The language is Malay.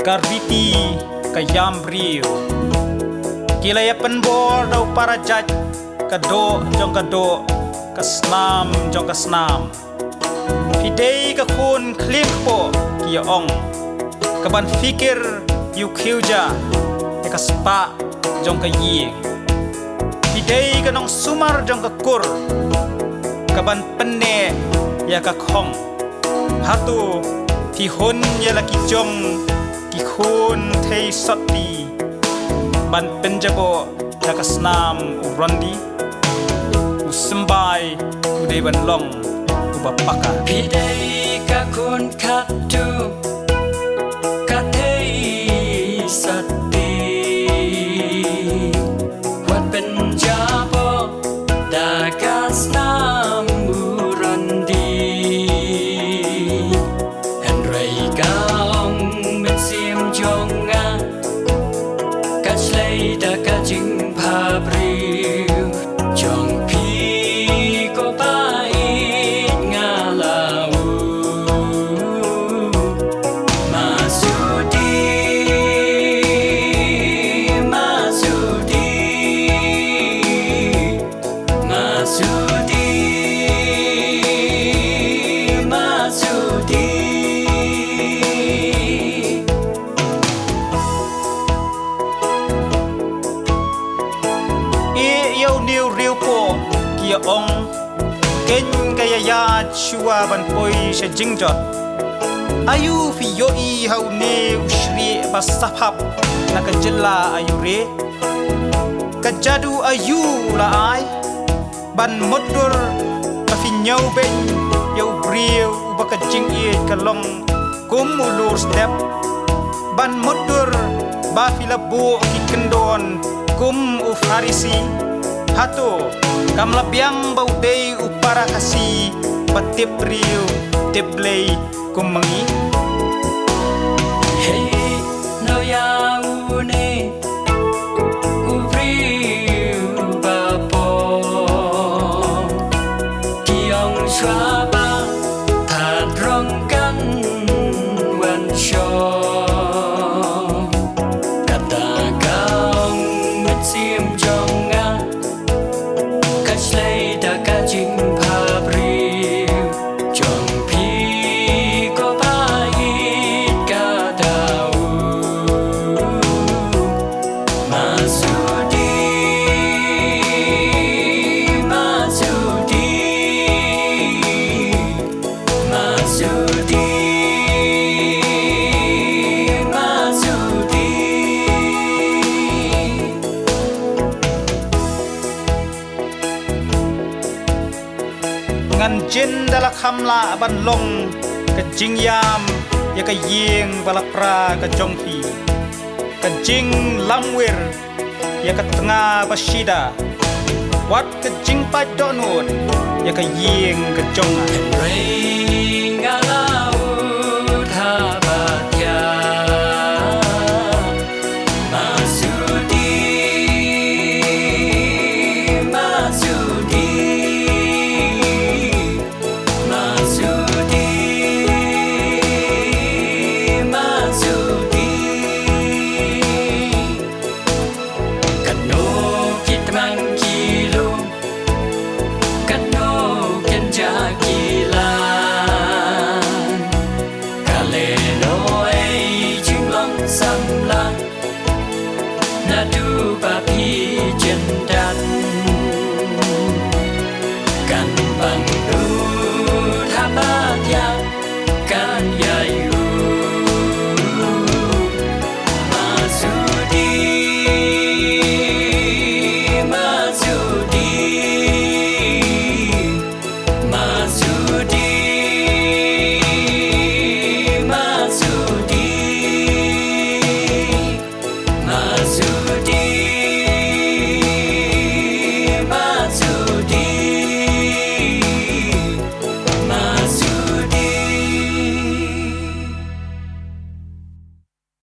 Garviti kayam briu Kilaya penbor dau para jaj Kado jong kado Kasnam jong kasnam Pidei ka kun klim po Kia ong Kaban fikir yu kiuja Eka spa jong ka ying Pidei ka nong sumar jong ka kur Kaban penne ya ka kong Hatu Tihun ya laki jong Kikun thei soti Ban penjabo ya ka snam urondi Usembai udai ban long Ubapaka Pidei ka kun katu Kathei sati Wat penjabo da ka snam urondi Henry ka ong met sim jonga Kachlei da ka jing pabriu Jong pi ko pai ngalau Masudi Masudi Masudi Masudi Yêu niu riu po Kia ong Keny kaya ya chua ban poi se jingjot Ayu fi yoi hau ne ushri basapap Nakajela ayu re Kajadu ayu la ai Ban modur Kafi nyau ben Yau briu Ubaka jing ie kalong Kum ulur step Ban modur Ba fi labu ki kendon Kum ufarisi Hatu Kam labiang bau day upara kasi Patip riu Tiplay kumangi Hey no ya une Ubriu bapo Kiong shwaba Tadrong kan wan show Kata kaong met sim jonga Kachlei da ka jing pabriu Jong pi ko pait ka dau Masudi Masudi Masudi Masudi Ngan jin dala khamla ban long Ka jing yam Ya ka ying balapra ka jongpi Ka jing lamwir Ya ka tengah basida Wat ka jing pa donut Ya ka ying ka jonga Ring ala